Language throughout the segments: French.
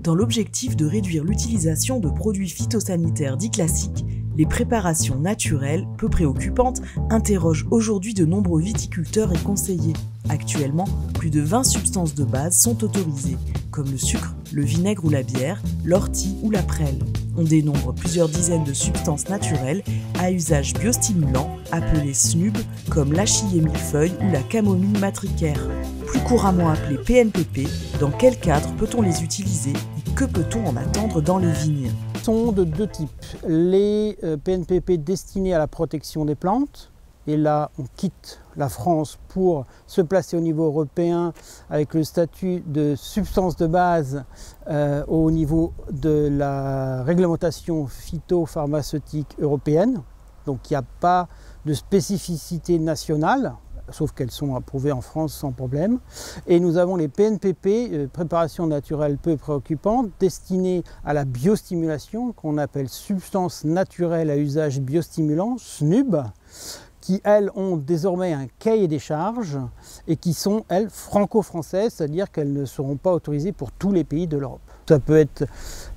Dans l'objectif de réduire l'utilisation de produits phytosanitaires dits classiques, les préparations naturelles, peu préoccupantes, interrogent aujourd'hui de nombreux viticulteurs et conseillers. Actuellement, plus de 20 substances de base sont autorisées, comme le sucre, le vinaigre ou la bière, l'ortie ou la prêle. On dénombre plusieurs dizaines de substances naturelles à usage biostimulant, appelées SNUB, comme l'achillée millefeuille ou la camomille matricaire. Plus couramment appelées PNPP, dans quel cadre peut-on les utiliser et que peut-on en attendre dans les vignes? Sont de deux types. Les PNPP destinés à la protection des plantes, et là on quitte la France pour se placer au niveau européen avec le statut de substance de base au niveau de la réglementation phytopharmaceutique européenne. Donc il n'y a pas de spécificité nationale, sauf qu'elles sont approuvées en France sans problème. Et nous avons les PNPP, préparations naturelles peu préoccupantes, destinées à la biostimulation, qu'on appelle substances naturelles à usage biostimulant, SNUB, qui, elles, ont désormais un cahier des charges et qui sont, elles, franco-françaises, c'est-à-dire qu'elles ne seront pas autorisées pour tous les pays de l'Europe. Ça peut être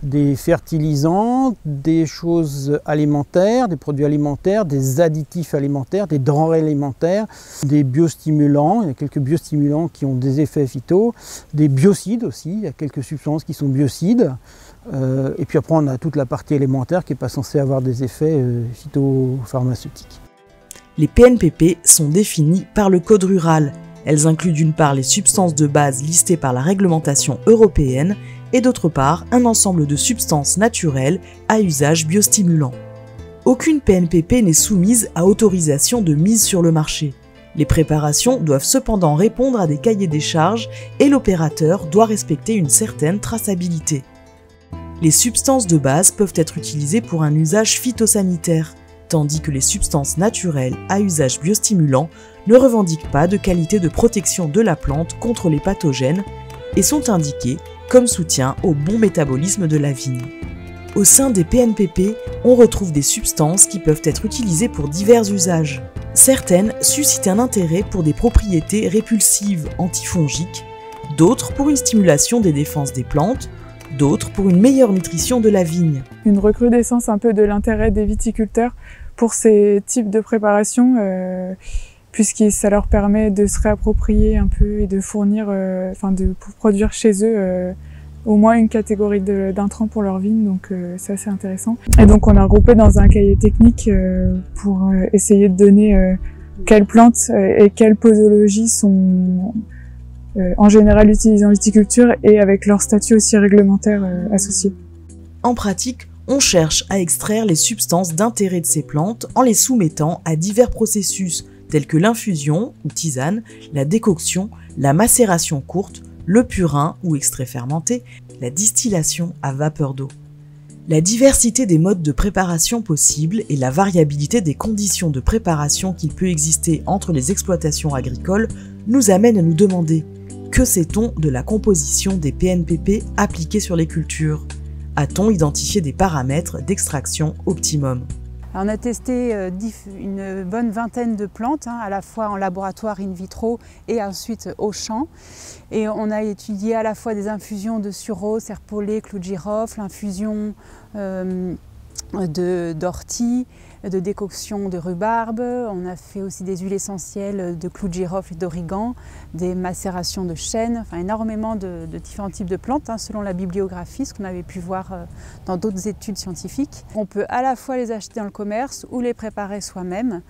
des fertilisants, des choses alimentaires, des produits alimentaires, des additifs alimentaires, des denrées alimentaires, des biostimulants, il y a quelques biostimulants qui ont des effets phyto, des biocides aussi, il y a quelques substances qui sont biocides. Et puis après on a toute la partie élémentaire qui n'est pas censée avoir des effets phytopharmaceutiques. Les PNPP sont définies par le Code rural. Elles incluent d'une part les substances de base listées par la réglementation européenne et d'autre part un ensemble de substances naturelles à usage biostimulant. Aucune PNPP n'est soumise à autorisation de mise sur le marché. Les préparations doivent cependant répondre à des cahiers des charges et l'opérateur doit respecter une certaine traçabilité. Les substances de base peuvent être utilisées pour un usage phytosanitaire, tandis que les substances naturelles à usage biostimulant ne revendiquent pas de qualité de protection de la plante contre les pathogènes et sont indiquées comme soutien au bon métabolisme de la vigne. Au sein des PNPP, on retrouve des substances qui peuvent être utilisées pour divers usages. Certaines suscitent un intérêt pour des propriétés répulsives antifongiques, d'autres pour une stimulation des défenses des plantes, d'autres pour une meilleure nutrition de la vigne. Une recrudescence un peu de l'intérêt des viticulteurs pour ces types de préparations, puisque ça leur permet de se réapproprier un peu et de fournir, pour produire chez eux au moins une catégorie d'intrants pour leur vigne, donc c'est assez intéressant. Et donc on a regroupé dans un cahier technique pour essayer de donner quelles plantes et quelles posologies sont en général utilisées en viticulture et avec leur statut aussi réglementaire associé. En pratique, on cherche à extraire les substances d'intérêt de ces plantes en les soumettant à divers processus tels que l'infusion ou tisane, la décoction, la macération courte, le purin ou extrait fermenté, la distillation à vapeur d'eau. La diversité des modes de préparation possibles et la variabilité des conditions de préparation qu'il peut exister entre les exploitations agricoles nous amènent à nous demander: que sait-on de la composition des PNPP appliqués sur les cultures? A-t-on identifié des paramètres d'extraction optimum? Alors on a testé une bonne vingtaine de plantes, à la fois en laboratoire in vitro et ensuite au champ. Et on a étudié à la fois des infusions de sureau, serpollet, clou de girofle, infusions d'ortie, de décoction de rhubarbe. On a fait aussi des huiles essentielles de clou de girofle et d'origan, des macérations de chêne, enfin énormément de différents types de plantes selon la bibliographie, ce qu'on avait pu voir dans d'autres études scientifiques. On peut à la fois les acheter dans le commerce ou les préparer soi-même.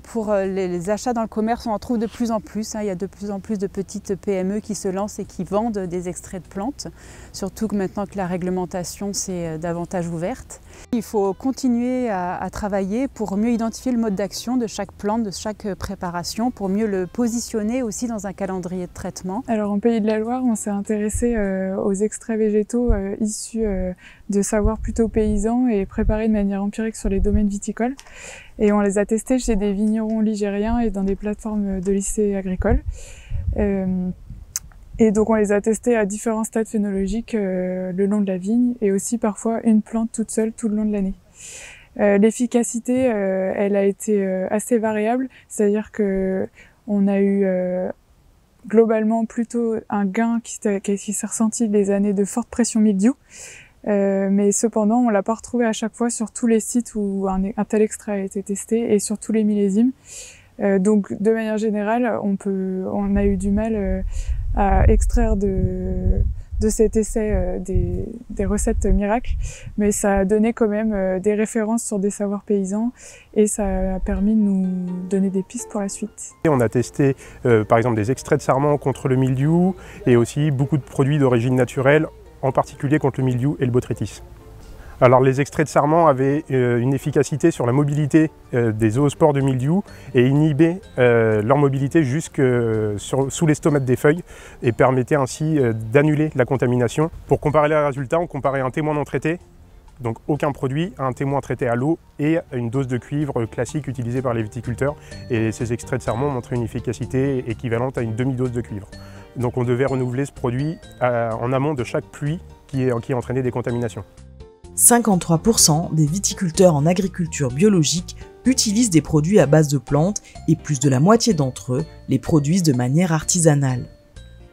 Pour les achats dans le commerce, on en trouve de plus en plus. Il y a de plus en plus de petites PME qui se lancent et qui vendent des extraits de plantes, surtout que maintenant que la réglementation s'est davantage ouverte. Il faut continuer à travailler pour mieux identifier le mode d'action de chaque plante, de chaque préparation, pour mieux le positionner aussi dans un calendrier de traitement. Alors en Pays de la Loire, on s'est intéressé aux extraits végétaux issus de savoirs plutôt paysans et préparés de manière empirique sur les domaines viticoles. Et on les a testés chez des vignerons ligériens et dans des plateformes de lycées agricoles. Et donc on les a testés à différents stades phénologiques le long de la vigne et aussi parfois une plante toute seule tout le long de l'année. L'efficacité, elle a été assez variable, c'est-à-dire que on a eu globalement plutôt un gain qui s'est ressenti des années de forte pression mildiou. Mais cependant, on l'a pas retrouvé à chaque fois sur tous les sites où un tel extrait a été testé et sur tous les millésimes. Donc, de manière générale, on a eu du mal à extraire de cet essai des recettes miracles, mais ça a donné quand même des références sur des savoirs paysans et ça a permis de nous donner des pistes pour la suite. On a testé par exemple des extraits de sarment contre le mildiou et aussi beaucoup de produits d'origine naturelle, en particulier contre le mildiou et le botrytis. Alors les extraits de sarment avaient une efficacité sur la mobilité des zoospores de mildiou et inhibaient leur mobilité jusque sous les stomates des feuilles et permettaient ainsi d'annuler la contamination. Pour comparer les résultats, on comparait un témoin non traité, donc aucun produit, à un témoin traité à l'eau et à une dose de cuivre classique utilisée par les viticulteurs. Et ces extraits de sarment montraient une efficacité équivalente à une demi-dose de cuivre. Donc on devait renouveler ce produit en amont de chaque pluie qui entraînait des contaminations. 53% des viticulteurs en agriculture biologique utilisent des produits à base de plantes et plus de la moitié d'entre eux les produisent de manière artisanale.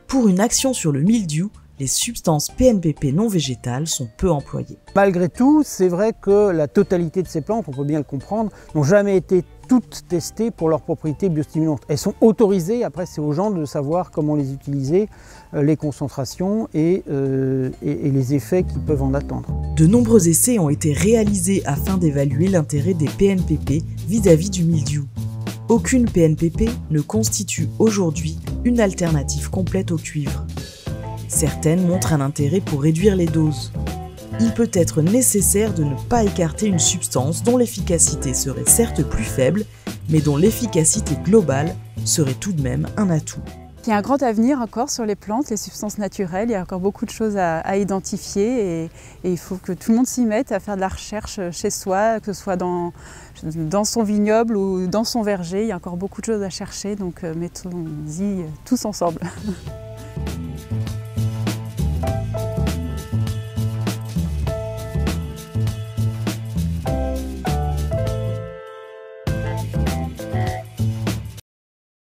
Pour une action sur le mildiou, les substances PNPP non végétales sont peu employées. Malgré tout, c'est vrai que la totalité de ces plantes, on peut bien le comprendre, n'ont jamais été toutes testées pour leurs propriétés biostimulantes. Elles sont autorisées, après c'est aux gens de savoir comment les utiliser, les concentrations et les effets qu'ils peuvent en attendre. De nombreux essais ont été réalisés afin d'évaluer l'intérêt des PNPP vis-à-vis du mildiou. Aucune PNPP ne constitue aujourd'hui une alternative complète au cuivre. Certaines montrent un intérêt pour réduire les doses. Il peut être nécessaire de ne pas écarter une substance dont l'efficacité serait certes plus faible, mais dont l'efficacité globale serait tout de même un atout. Il y a un grand avenir encore sur les plantes, les substances naturelles. Il y a encore beaucoup de choses à identifier et il faut que tout le monde s'y mette à faire de la recherche chez soi, que ce soit dans son vignoble ou dans son verger. Il y a encore beaucoup de choses à chercher, donc mettons-y tous ensemble.